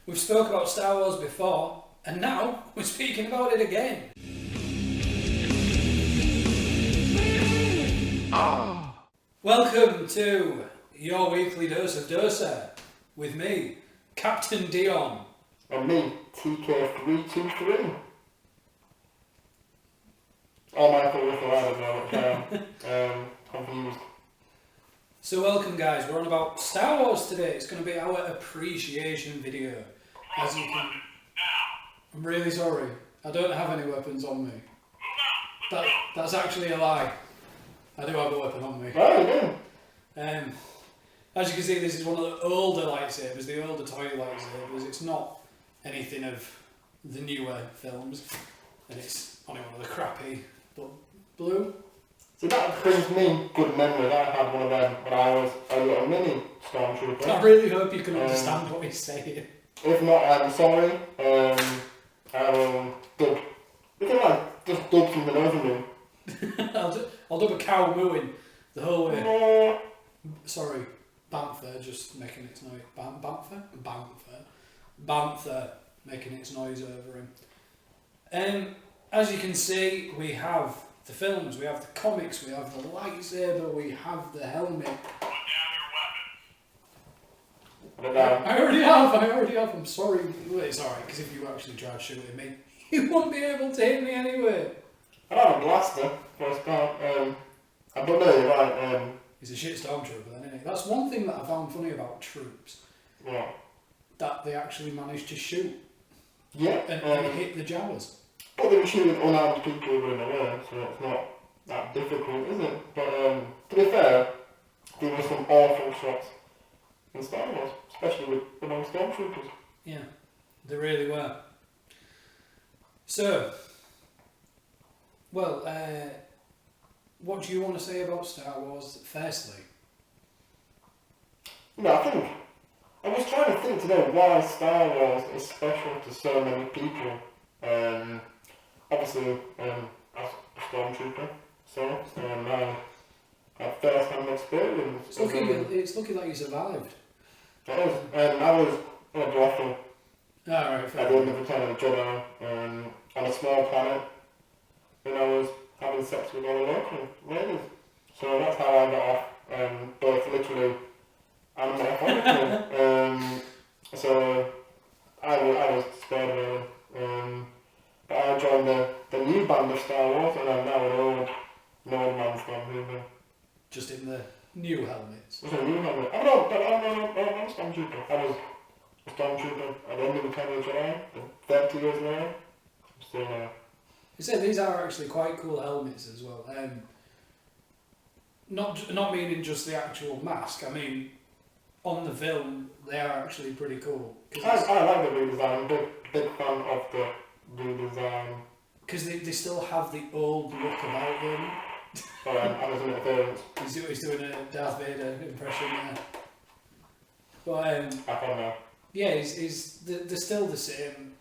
We've spoke about Star Wars before, and now we're speaking about it again. Welcome to your weekly dose of Dosa with me, Captain Dion. And me, TK323. Oh, Michael Little, I don't know what confused. So welcome guys, we're on about Star Wars today. It's going to be our appreciation video. As you can... I'm really sorry, I don't have any weapons on me. That's actually a lie. I do have a weapon on me. Oh, yeah. As you can see, this is one of the older lightsabers, the older toy lightsabers. It's not anything of the newer films, and it's only one of the crappy, but blue. So that brings me good memories. I had one of them when I was a little mini stormtrooper. I really hope you can understand what he's saying. If not, I'm sorry. I will dub. You can just dub something over me. I'll dub a cow mooing the whole way. No. Sorry, Banther just making its noise. Banther making its noise over him. As you can see, we have the films, we have the comics, we have the lightsaber, we have the helmet. Put down your weapon. I already have. I'm sorry. Well, it's alright, because if you actually tried shooting me, you won't be able to hit me anyway. I don't have a blaster for a start. But no, you're right. He's a shit stormtrooper then, isn't he? That's one thing that I found funny about troops. Yeah. That they actually managed to shoot. Yeah. And hit the Jawas. But they were shooting unarmed people who were in the way, so it's not that difficult, is it? But to be fair, there were some awful shots in Star Wars, especially with among stormtroopers. Yeah, they really were. So, well, what do you want to say about Star Wars, firstly? No, I was trying to think today why Star Wars is special to so many people. Obviously, as a stormtrooper, so I had first-hand experience. It's lucky that you survived. It is, I was in a brothel. Right, fair at the end of Return of the Jedi, on a small planet, and I was having sex with all the local ladies. So that's how I got off, both literally and metaphorically. So I was scared really. But I joined the new band of Star Wars, and I'm now an old man stormtrooper. Just in the new helmets? Just a new helmet. I'm not a stormtrooper. I was a stormtrooper at the end of the Return of the Jedi, 30 years later. I'm still there. You said these are actually quite cool helmets as well. Not meaning just the actual mask, I mean, on the film, they are actually pretty cool. I like the redesign. I'm a big fan of the redesign. Because they still have the old look about them. Sorry, I was in interference. He's doing a Darth Vader impression there. But I don't know. yeah, they're still the same,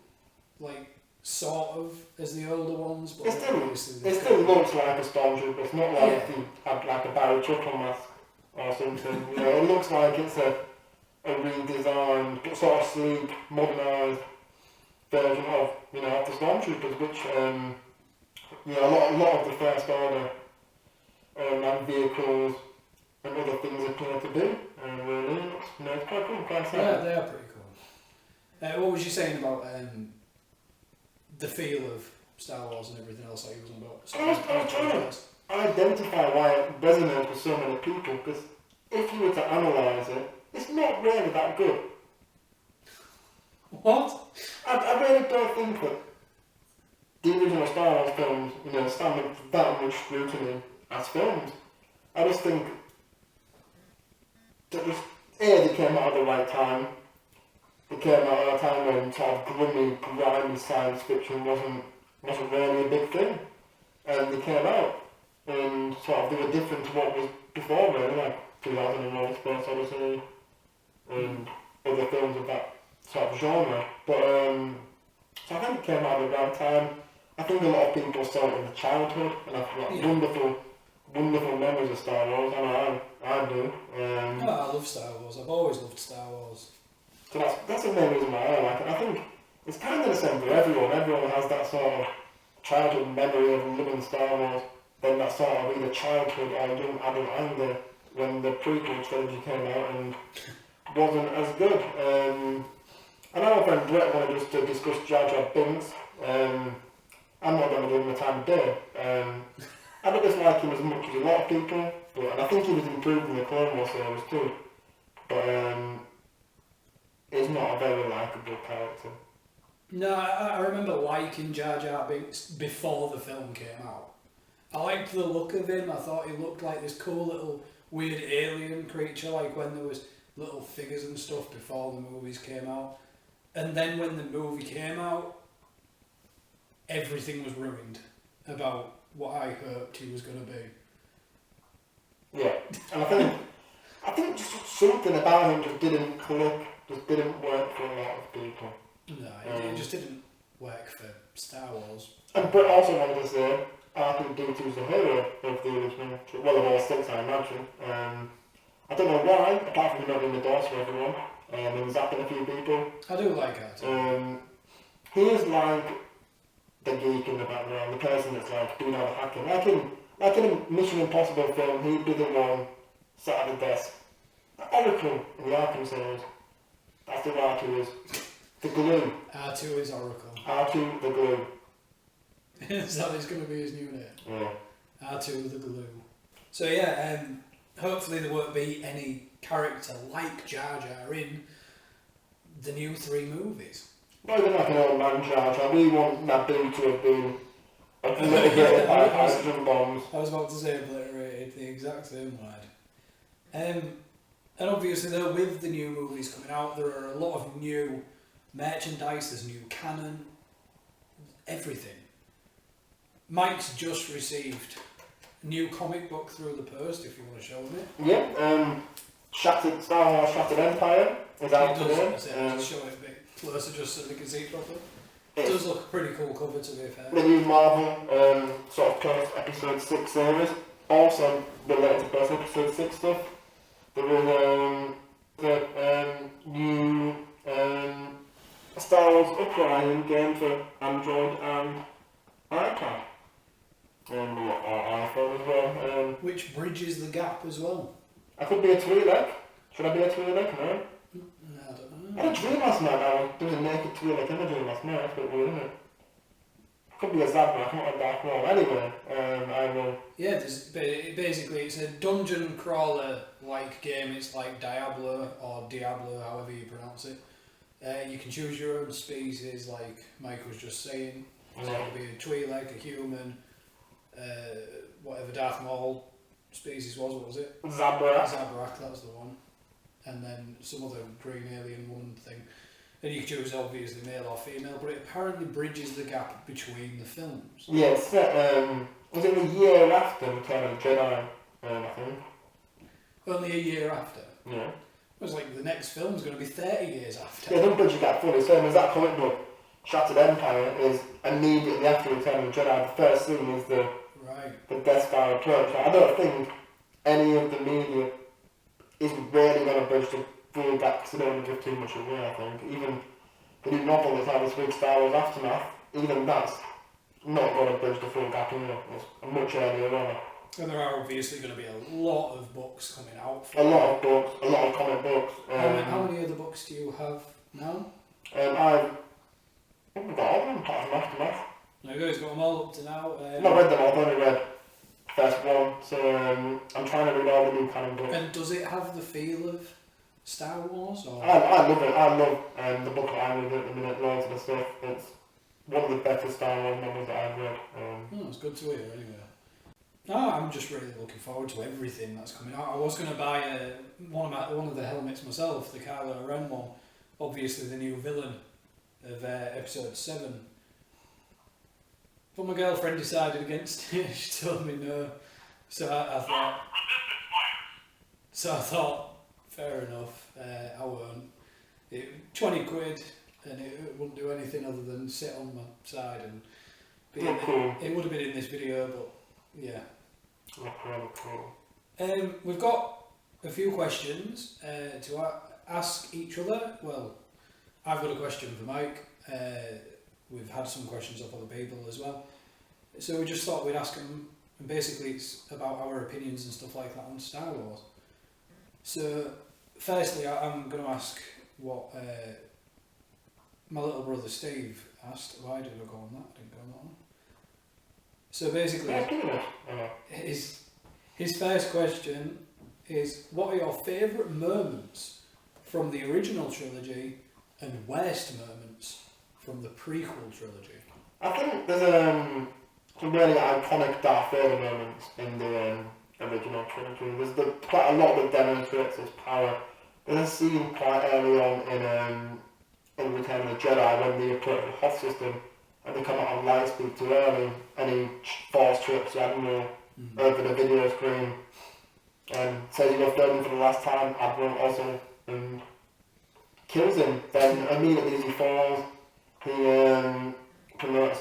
like, sort of, as the older ones. But it still looks like a stormtrooper. It's not like he had like a Barry Chuckle mask or something. You know, it looks like it's a redesigned, but sort of sleek, modernised version of the stormtroopers, which a lot of the First Order and vehicles and other things appear to be. And really, it's quite cool, quite exciting. Yeah, they are pretty cool. What was you saying about the feel of Star Wars and everything else that you was on about? I was trying to identify why it resonates with so many people, because if you were to analyse it, it's not really that good. What? I really don't think that the original Star Wars films, stand with that much scrutiny as films. I just think that they came out at the right time. They came out at a time when sort of grimy science fiction wasn't really a big thing. And they came out and sort of they were different to what was before really, like 2001 Space Odyssey and other films of that sort of genre. But so I think it came out at the right time. I think a lot of people saw it in childhood, and I've got wonderful memories of Star Wars. I do. I love Star Wars. I've always loved Star Wars. So that's the main reason why I like it. it's kind of the same for everyone. Everyone has that sort of childhood memory of loving Star Wars, then that sort of either childhood or young adult anger when the prequel trilogy came out and wasn't as good. I know my friend Brett wanted us to discuss Jar Jar Binks. I'm not going to give him the time of day. I don't dislike him as much as a lot of people, and I think he was improved in the Clone Wars series too. But he's not a very likeable character. No, I remember liking Jar Jar Binks before the film came out. I liked the look of him. I thought he looked like this cool little weird alien creature, like when there was little figures and stuff before the movies came out. And then when the movie came out, everything was ruined about what I hoped he was going to be. Yeah, and I think just something about him just didn't click, just didn't work for a lot of people. No, it just didn't work for Star Wars. And Brett also wanted to say R2-D2 is the hero of the original, well, of all six, I imagine. I don't know why, apart from him opening the doors for everyone and zapping a few people. I do like R2. He is like the geek in the background, the person that's like doing all the hacking. Like in a Mission Impossible film, he'd be the one sat at the desk. Oracle in the Arkham series. That's who R2 is. The glue. R2 is Oracle. R2 the glue. Is that going to be his new name? Yeah. R2 the glue. So yeah, hopefully there won't be any character like Jar Jar in the new 3 movies. Not even like an old man Jar Jar. We want Naboo to have been obliterated by hydrogen bombs. I was about to say obliterated, the exact same word. And obviously though, with the new movies coming out, there are a lot of new merchandise, there's new canon, everything. Mike's just received a new comic book through the post, if you want to show him it. Yeah, Star Wars Shattered Empire is out today. Just show it a bit closer just so they can see it properly. It does look a pretty cool cover, to be fair. The new Marvel sort of post episode 6 series, also related to post episode 6 stuff. There was the new Star Wars Uprising game for Android and iPad. Or iPhone as well. Which bridges the gap as well. I could be a Twi'lek. Should I be a Twi'lek? No. I don't know. I had a dream last night. There was a naked Twi'lek in a dream last night. That's a bit weird, isn't it? Could be a Zabrak, not a Dark Maul. Anyway, I will. Yeah, basically it's a dungeon crawler like game. It's like Diablo or Diablo, however you pronounce it. You can choose your own species, like Mike was just saying. So it could be a Twi'lek, a human, whatever Darth Maul species was. What was it? Zabrak. Zabrak, that was the one. And then some other green alien woman thing. And you can choose obviously male or female, but it apparently bridges the gap between the films. Yeah, it's set, was it the year after Return of the Jedi, I think? Only a year after. Yeah. It was like the next film's going to be 30 years after. Yeah, don't bridge the gap fully. Same as that comic book, Shattered Empire, is immediately after Return of the Jedi. The first scene is the Death Star approach. I don't think any of the media is really going to bridge the full gap because they don't want to give too much away, I think. Even the new novel that's out this week, Star Wars Aftermath, even that's not going to bridge the full gap either. It's much earlier on. And there are obviously going to be a lot of books coming out. A lot of books, a lot of comic books. How many other books do you have now? I've got all of them, apart from Aftermath. No, you guys got them all up to now. I've not read them all, I've only read the first one, so I'm trying to read all the new canon books. And does it have the feel of Star Wars? Or? I love it. I love the book that I'm reading at the minute, loads of the stuff. It's one of the better Star Wars novels that I've read. It's good to hear anyway. No, I'm just really looking forward to everything that's coming out. I was going to buy one of the helmets myself, the Kylo Ren one. Obviously the new villain of episode 7. But my girlfriend decided against it. She told me no. So I thought, fair enough, I won't. 20 quid and it wouldn't do anything other than sit on my side and be it would have been in this video, but yeah. Cool. We've got a few questions to ask each other. Well, I've got a question for Mike. We've had some questions of other people as well. So we just thought we'd ask him, and basically it's about our opinions and stuff like that on Star Wars. So, firstly, I'm going to ask what my little brother Steve asked. Why did I go on that? I didn't go on that one. So basically, his first question is, what are your favourite moments from the original trilogy and worst moments from the prequel trilogy? I think there's some really iconic Darth Vader moments in the original trilogy. There's quite a lot that demonstrates his power. There's a scene quite early on in Return of the Jedi when they approach the Hoth system and they come out on light speed too early and he force trips the Admiral over the video screen and says you're filming for the last time. Admiral also kills him. Then immediately as he falls, he promotes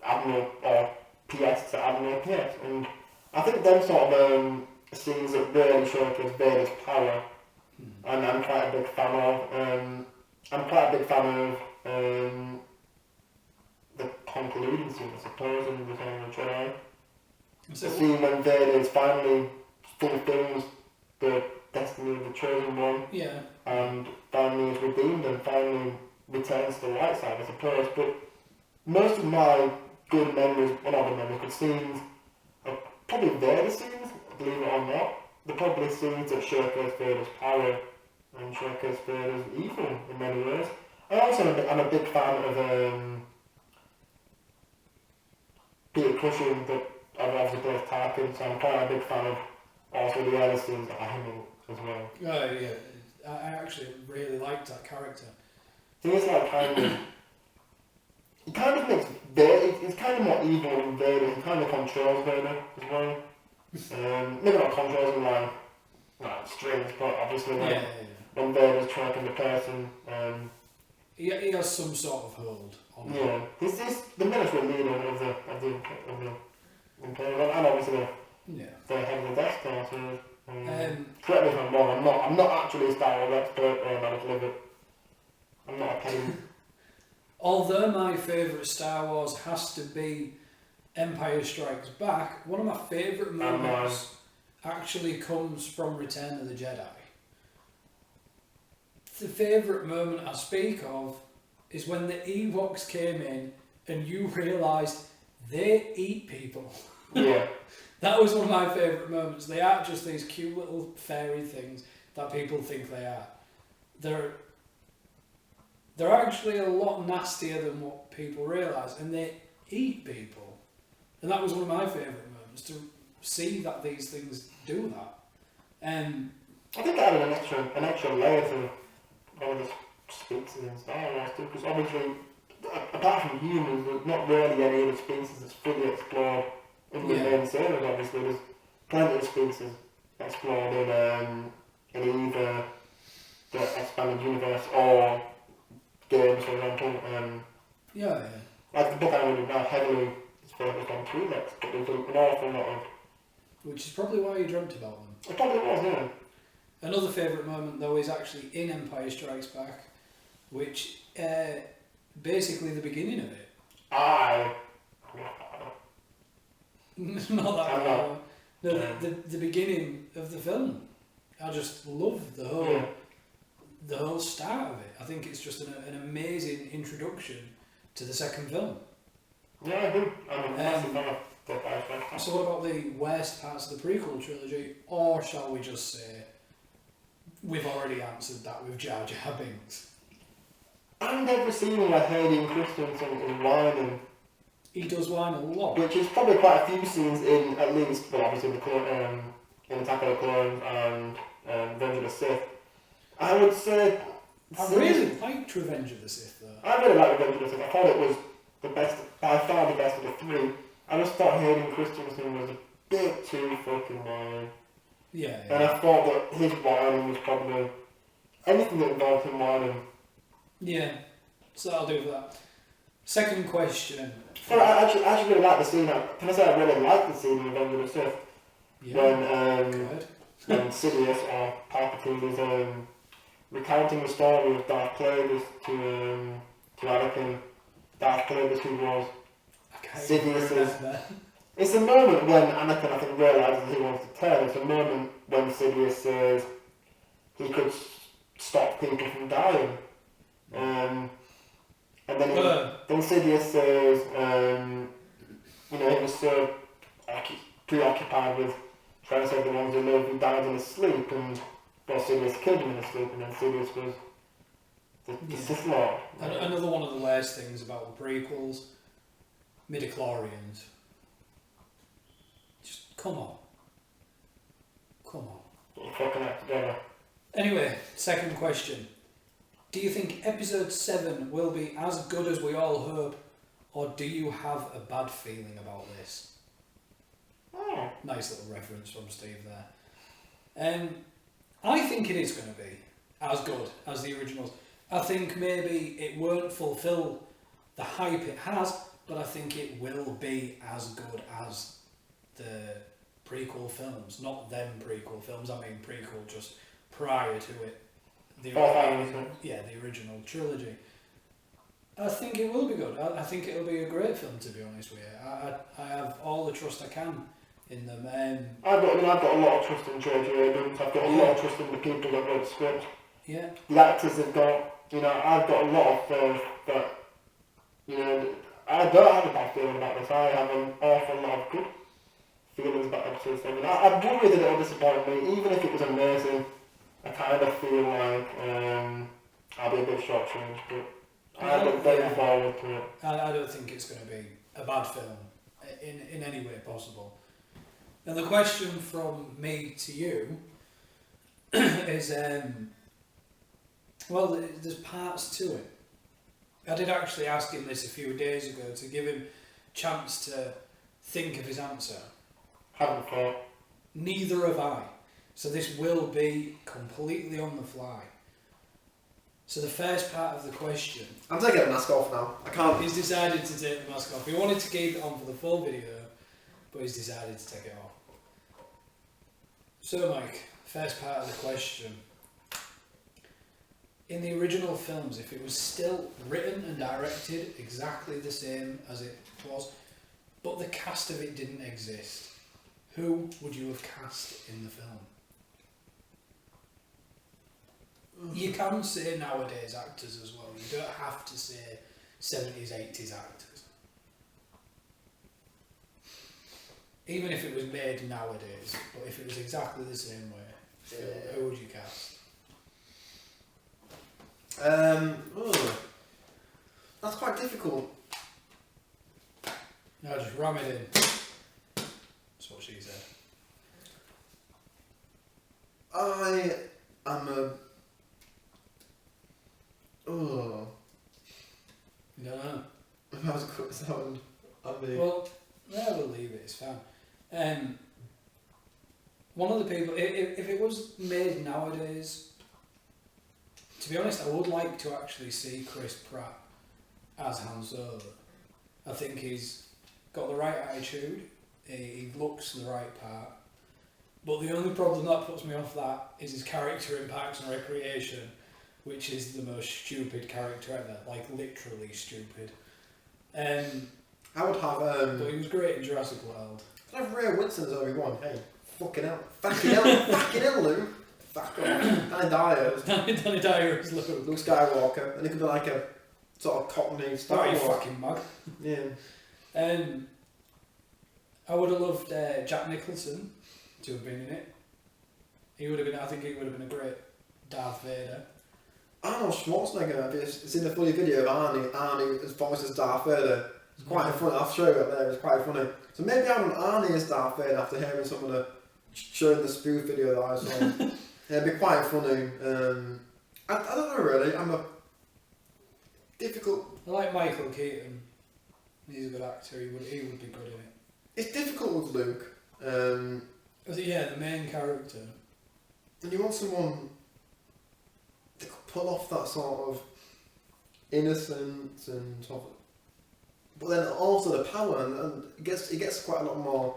Admiral or PS to Admiral PS. And I think them sort of scenes that really showcase Vader's power, and I'm quite a big fan of. I'm quite a big fan of the concluding scene, I suppose, in Return of the Jedi. The scene when Vader finally fulfills the destiny of the Chosen One, and finally is redeemed and finally returns to the light side, I suppose. But most of my good memories, well not good memories, good scenes, are probably Vader scenes, believe it or not. They're probably scenes that showcase Vader's power and showcase Vader's evil in many ways. I'm a big fan of Peter Cushing, but I've obviously both Tarkin, so I'm quite a big fan of also the other scenes that I handle as well. Oh yeah, I actually really liked that character. He's like he kind of makes Vader, he's kind of more evil than Vader, he kind of controls Vader as well. Maybe not controls him like strings, but obviously when Vader's tracking the person, he has some sort of hold on him. Yeah, he's the military leader of the Imperial, and obviously the head of the Death Star, so correct me if I'm wrong, I'm not actually a Star Wars expert, I just live it. I'm not a pain. Although my favourite Star Wars has to be Empire Strikes Back, one of my favourite moments actually comes from Return of the Jedi. The favourite moment I speak of is when the Ewoks came in and you realised they eat people. Yeah. That was one of my favourite moments. They aren't just these cute little fairy things that people think they are. They're actually a lot nastier than what people realise, and they eat people. And that was one of my favourite moments, to see that these things do that. I think I added an extra layer to one of the species in Star Wars too, because obviously, apart from humans, there's not really any other species that's fully explored in the main series. Obviously, there's plenty of species explored in either the expanded universe or games, for example. Like the book I'm reading now heavily is focused on Twi'leks, but there's an awful lot of... Which is probably why you dreamt about them. It probably was, yeah. Another favourite moment though is actually in Empire Strikes Back, which basically the beginning of it. Not that far. No, the beginning of the film. I just love the whole start of it. I think it's just an amazing introduction to the second film. Yeah, I do. I'm a massive fan of the Empire Strikes Back. So what about the worst parts of the prequel trilogy, or shall we just say we've already answered that with Jar Jar Binks? I've never seen like Hayden Christensen in whining. He does whine a lot. Which is probably quite a few scenes in, at least, well obviously in Attack of the Clones and Revenge of the Sith. I would say... I really liked Revenge of the Sith though. I really liked Revenge of the Sith. I thought it was the best, by far the best of the three. I just thought Hayden Christensen was a bit too fucking whiny. Yeah. And I thought that his whining was probably anything that involved him whining. Yeah, so that'll do for that. Second question. Well, I actually really like the scene. Can I say I really like the scene in Revenge of the Sith? Yeah. When Sidious or Palpatine is recounting the story of Darth Plagueis to Anakin. Darth Plagueis, who was I can't Sidious's. remember. It's a moment when Anakin, I think, realises he wants to turn. It's a moment when Sidious says he could stop people from dying. And then Sidious says, he was so preoccupied with trying to save the ones who live who died in his sleep, and Sidious killed him in his sleep, and then Sidious was the Sith Lord. Another one of the worst things about the prequels, midichlorians. Just come on. Get your fucking act together. Anyway, second question. Do you think episode 7 will be as good as we all hope, or do you have a bad feeling about this? Oh. Nice little reference from Steve there. I think it is going to be as good as the originals. I think maybe it won't fulfill the hype it has, but I think it will be as good as the prequel films. Not them prequel films, I mean prequel just prior to it. The original trilogy. I think it will be good. I think it'll be a great film, to be honest with you. I have all the trust I can in them. I've got a lot of trust in J.J. Abrams. I've got a lot of trust in the people that wrote the script. Yeah. The actors have got, I've got a lot of faith that, I don't have a bad feeling about this. I have an awful lot of good feelings about episode 7. I'm worried that it'll disappoint me, even if it was amazing. I kind of feel like I'll be a bit short-changed, but I look very forward to it. I don't think it's going to be a bad film in any way possible. And the question from me to you is, there's parts to it. I did actually ask him this a few days ago to give him a chance to think of his answer. Haven't thought. Neither have I. So this will be completely on the fly. So the first part of the question... I'm taking the mask off now. I can't... He's decided to take the mask off. He wanted to keep it on for the full video, but he's decided to take it off. So Mike, first part of the question. In the original films, if it was still written and directed exactly the same as it was, but the cast of it didn't exist, who would you have cast in the film? You can say nowadays actors as well. You don't have to say 70s, 80s actors. Even if it was made nowadays, but if it was exactly the same way, who would you cast? That's quite difficult. No, just ram it in. That's what she said. I am a... Oh. You don't know? That was a quick sound. Well, yeah, we'll leave it, it's fine. One of the people, if it was made nowadays, to be honest, I would like to actually see Chris Pratt as Han Solo. I think he's got the right attitude, he looks the right part, but the only problem that puts me off that is his character in Parks and Recreation, which is the most stupid character ever, like literally stupid. I would have... But he was great in Jurassic World. I'd have Ray Winston as Obi-Wan. Hey, fucking hell. Fucking hell, Luke. Fuck off. Danny Dyer. Danny Dyer is Luke. Luke Skywalker. And it could be like a sort of Cockney Star Oh, you Wars. fucking mug. Yeah. I would have loved Jack Nicholson to have been in it. He would have been. I think he would have been a great Darth Vader. Arnold Schwarzenegger. It's in the funny video of Arnie as voices Darth Vader. It's quite funny. I'll show you it there. It's quite funny. So maybe I want Arnie as Darth Vader after hearing some of the showing the spoof video that I saw. It'd be quite funny. I don't know really. I'm a difficult. I like Michael Keaton. He's a good actor. He would be good in it. It's difficult with Luke. The main character. And you want someone that could pull off that sort of innocence and sort of, but then also the power, and it gets quite a lot more.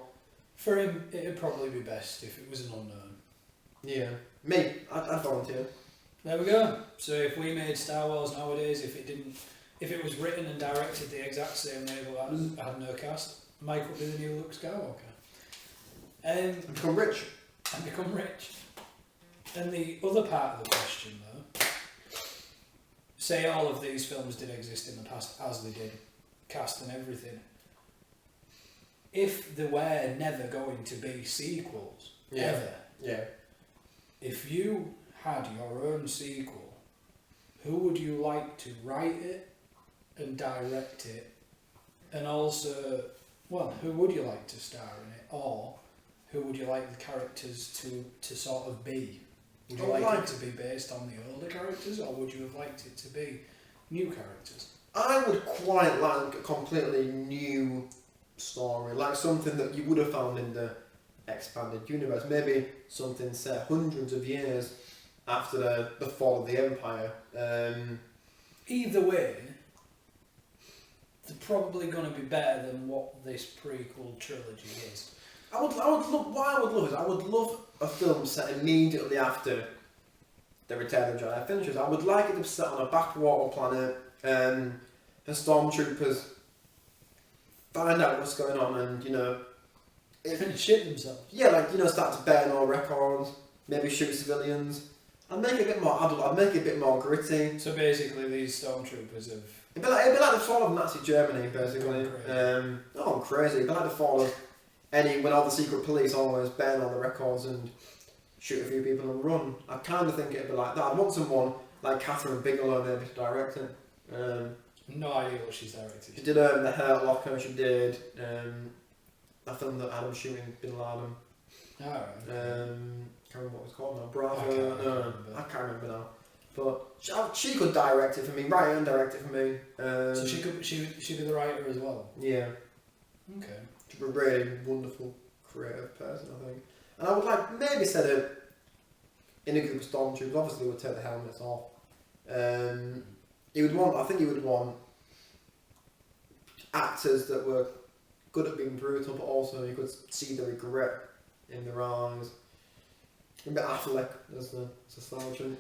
For him, it'd probably be best if it was an unknown. Yeah, me, I'd volunteer. There we go. So if we made Star Wars nowadays, if it was written and directed the exact same way but had no cast, Mike would be the new Luke Skywalker. And become rich. And become rich. And the other part of the question, though, say all of these films did exist in the past as they did, cast and everything. If there were never going to be sequels, ever, if you had your own sequel, who would you like to write it and direct it? And also, well, who would you like to star in it? Or who would you like the characters to sort of be? Would you like it to be based on the older characters, or would you have liked it to be new characters? I would quite like a completely new story, like something that you would have found in the expanded universe. Maybe something set hundreds of years after the fall of the Empire. Either way, they're probably going to be better than what this prequel trilogy is. I would love. What I would love is I would love a film set immediately after the Return of the Jedi finishes. I would like it to be set on a backwater planet, and the stormtroopers find out what's going on, and And shit themselves. Yeah, like start to burn all records, maybe shoot civilians. I'd make it a bit more adult. I'd make it a bit more gritty. So basically, these stormtroopers have. It'd be like the fall of Nazi Germany, basically. Not crazy. It'd be like the fall of when all the secret police always burn all the records and shoot a few people and run. I kind of think it'd be like that. I'd want someone like Catherine Bigelow maybe to direct it. No idea what she's directed. She did The Hurt Locker. She did a film that had him shooting Bin Laden. Alright. Can't remember what it was called now. Bravo. I can't remember now. But she could direct it for me, write and direct it for me. So she'd be the writer as well. Yeah. Okay. She'd be a really wonderful, creative person, I think. And I would like maybe set it in a group of stormtroopers. Obviously, would take the helmets off. I think he would want actors that were good at being brutal, but also you could see the regret in their eyes. A bit Affleck as the sergeant.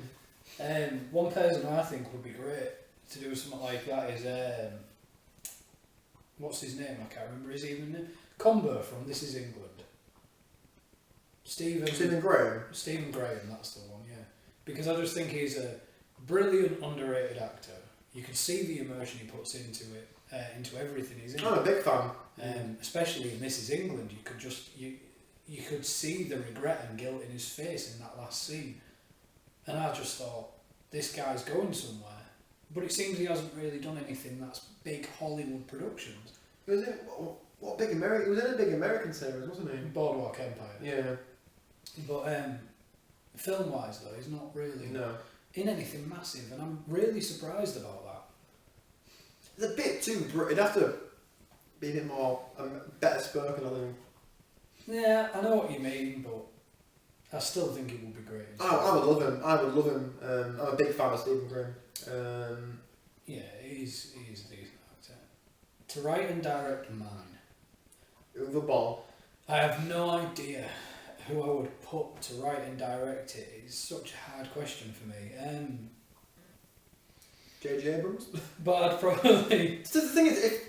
One person I think would be great to do something like that is what's his name? I can't remember his even name. Combo from This Is England. Stephen Graham. Stephen Graham, that's the one, yeah. Because I just think he's a brilliant, underrated actor. You can see the emotion he puts into it, into everything he's in. I'm a big fan. Especially in This Is England, you could see the regret and guilt in his face in that last scene. And I just thought, this guy's going somewhere. But it seems he hasn't really done anything that's big Hollywood productions. Was it what big American? He was in a big American series, wasn't he? Boardwalk Empire. Yeah. But film-wise though, he's not really in anything massive, and I'm really surprised about that. It's a bit too. It'd have to be a bit more better spoken, I think. Yeah, I know what you mean, but I still think it would be great. I would love him. I'm a big fan of Stephen Graham. Yeah, he's a decent actor. To write and direct mine. Uwe Boll. I have no idea who I would put to write and direct it. It's such a hard question for me. J.J. Abrams. But I'd probably. So the thing is,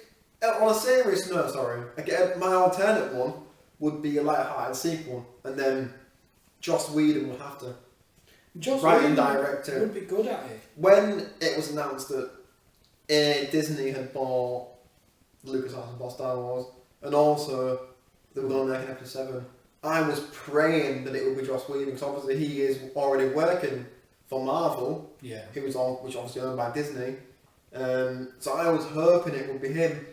on a serious note, again, my alternate one would be a light-hearted sequel, and then Joss Whedon would have to write and direct it. Would be good at it. When it was announced that Disney had bought LucasArts and bought Star Wars, and also they were going to make an episode 7, I was praying that it would be Joss Whedon, because obviously he is already working for Marvel, which obviously owned by Disney. So I was hoping it would be him.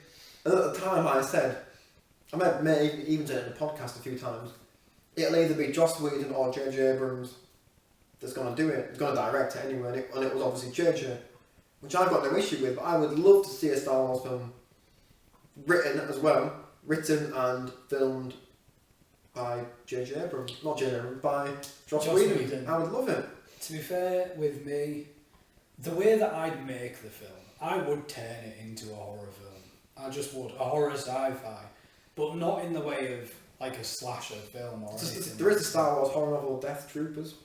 And at the time I said, I may even said it in the podcast a few times, it'll either be Joss Whedon or J.J. Abrams that's going to do it, going to direct it anyway, and it was obviously J.J., which I've got no issue with, but I would love to see a Star Wars film written and filmed by J.J. Abrams, not J.J. Abrams, by Joss Whedon. I would love it. To be fair with me, the way that I'd make the film, I would turn it into a horror film. I just would. A horror sci-fi. But not in the way of like a slasher film or anything. There is a Star Wars horror novel, Death Troopers.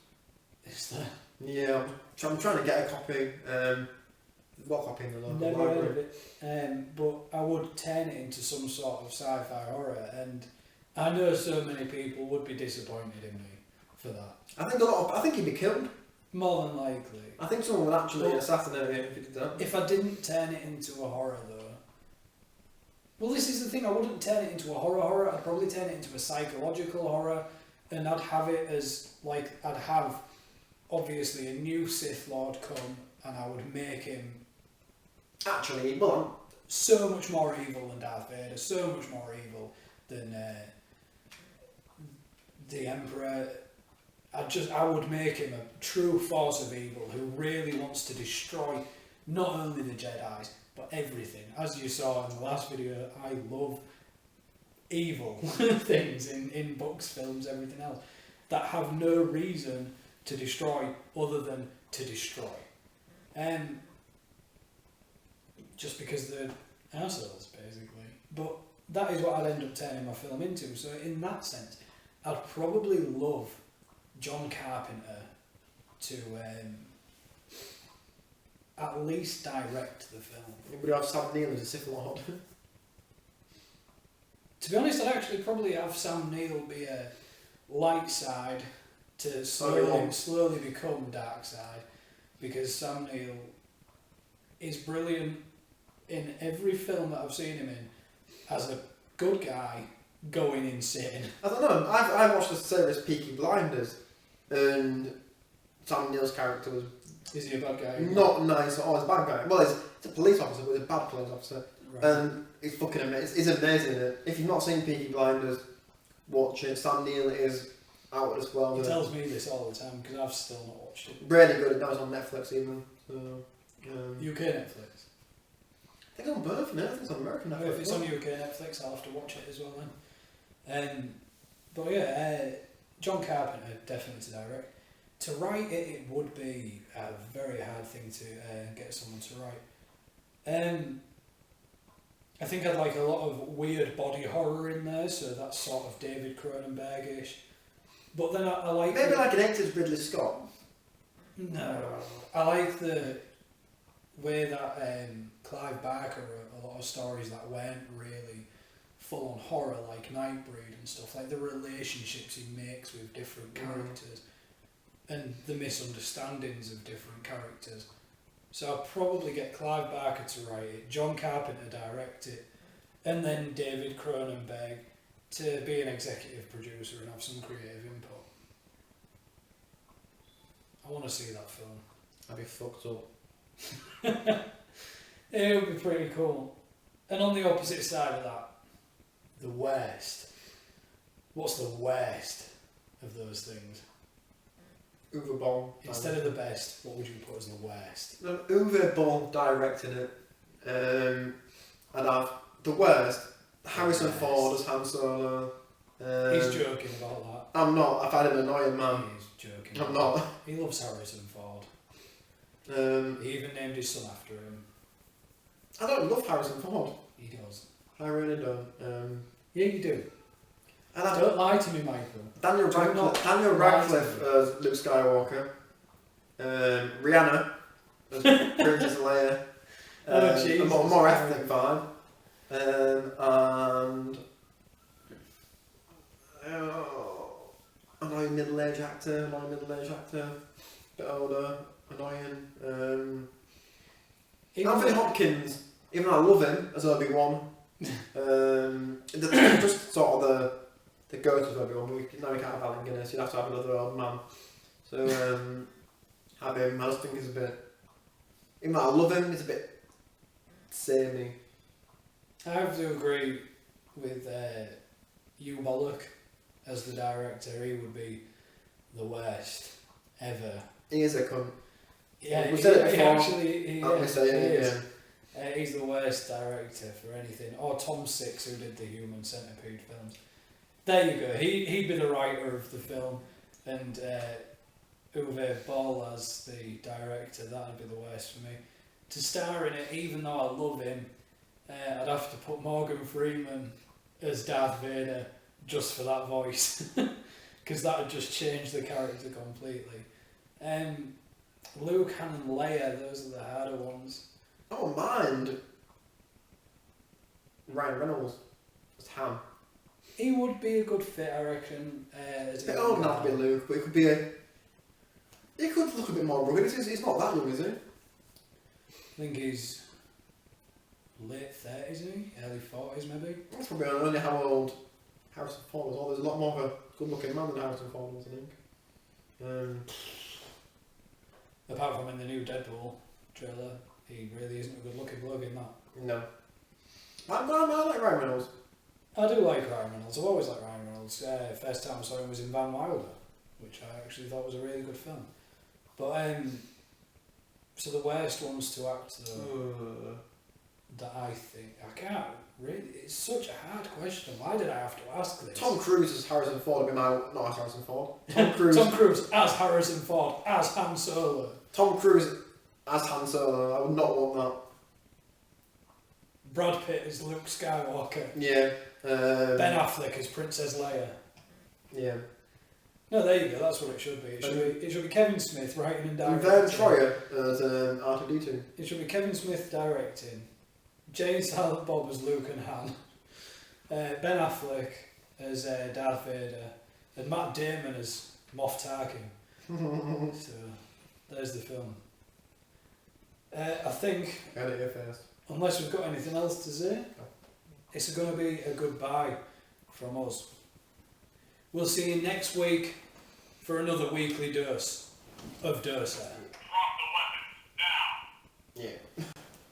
Is there? Yeah, I'm trying to get a copy. I've got a copy in the local Never heard of library. it, but I would turn it into some sort of sci-fi horror, and I know so many people would be disappointed in me for that. I think he'd be killed. More than likely. I think someone would actually Well, assassinate him if he did that. If I didn't turn it into a horror, though, well, this is the thing. I wouldn't turn it into a horror. I'd probably turn it into a psychological horror, and I'd have it as like I'd have obviously a new Sith Lord come, and I would make him Actually, well, so much more evil than Darth Vader, so much more evil than the Emperor. I would make him a true force of evil who really wants to destroy not only the Jedi's but everything. As you saw in the last video, I love evil things in books, films, everything else that have no reason to destroy other than to destroy. Just because they're assholes, basically. But that is what I'd end up turning my film into. So in that sense, I'd probably love John Carpenter to at least direct the film. would you have Sam Neill as a Sith Lord? To be honest, I'd actually probably have Sam Neill be a light side to slowly become dark side, because Sam Neill is brilliant in every film that I've seen him in as a good guy going insane. I don't know. I watched the series Peaky Blinders, and Sam Neill's character was Is he a bad guy? not nice at all. He's a bad guy. Well, he's a police officer, but he's a bad police officer. Right. And he's fucking amazing. He's amazing in it. If you've not seen Peaky Blinders, watch it. Sam Neill is out of this world. He tells me this all the time because I've still not watched it. Really good. That was on Netflix even. So, UK Netflix. I think it's on both now. I think it's on American Netflix. If it's on UK Netflix, I'll have to watch it as well then. But yeah, John Carpenter definitely to direct. To write it, it would be a very hard thing to get someone to write. I think I'd like a lot of weird body horror in there, so that's sort of David Cronenberg-ish. But then I like... Maybe like an 80s Ridley Scott. No, I like the way that Clive Barker wrote a lot of stories that weren't really full-on horror, like Nightbreed and stuff, like the relationships he makes with different characters and the misunderstandings of different characters. So I'll probably get Clive Barker to write it, John Carpenter direct it, and then David Cronenberg to be an executive producer and have some creative input. I want to see that film. I'd be fucked up. It would be pretty cool. And on the opposite side of that, the worst. What's the worst of those things? Uwe Boll. Instead of the best, what would you put as the worst? Uwe Boll directing it. And I've the worst. Harrison Ford as Han Solo. He's joking about I'm not. I find him an annoying that. man. He is joking. I'm not. He loves Harrison Ford. He even named his son after him. I don't love Harrison Ford. He does. I really don't. Yeah, you do. And I Don't lie to me, Michael. Daniel Do not Radcliffe lie as Luke Skywalker. Rihanna as Princess Leia. Oh, Jesus. A more ethnic vibe. And annoying middle-aged actor. Bit older. Annoying. Anthony Hopkins. Even though I love him as Obi-Wan. Just sort of the go-to of Obi-Wan. Now we can't have Allen Guinness. You'd have to have another old man. So have him. I just think he's a bit. Even though I love him, he's a bit samey. I have to agree with Hugh Bullock as the director. He would be the worst ever. He is a cunt. Yeah, we said it he before. actually I'll be saying it is. again. He's the worst director for anything. Or Tom Six, who did the Human Centipede films. There you go. He'd be the writer of the film, and Uwe Boll as the director. That'd be the worst for me. To star in it, even though I love him, I'd have to put Morgan Freeman as Darth Vader just for that voice, because that would just change the character completely. Luke, Han, and Leia, those are the harder ones. I don't mind Ryan Reynolds as Han. He would be a good fit, I reckon. It don't have to be Luke, but it could be a. He could look a bit more rugged. He's not that young, is he? I think he's late 30s, isn't he? Early 40s, maybe. That's probably only how old Harrison Ford was. Oh, there's a lot more of a good-looking man than Harrison Ford was, I think. Apart from in the new Deadpool trailer, he really isn't a good-looking bloke in that. No. I like Ryan Reynolds. I do like Ryan Reynolds. I've always liked Ryan Reynolds. First time I saw him was in Van Wilder, which I actually thought was a really good film. But so the worst ones to act though, that I think I can't really. It's such a hard question. Why did I have to ask this? Tom Cruise as Harrison Ford would be my not as Harrison Ford. Tom Cruise. Tom Cruise as Harrison Ford as Han Solo. Tom Cruise as Han Solo. I would not want that. Brad Pitt as Luke Skywalker. Yeah. Ben Affleck as Princess Leia. Yeah. No, there you go. That's what it should be. It should be Kevin Smith writing and And directing. Vern Troyer as R2D2. It should be Kevin Smith directing. Jane Silent Bob as Luke and Han. Ben Affleck as Darth Vader. And Matt Damon as Moff Tarkin. So, there's the film. I think, Heard it here first. unless we've got anything else to say, it's going to be a goodbye from us. We'll see you next week for another weekly dose of Dosa. Yeah.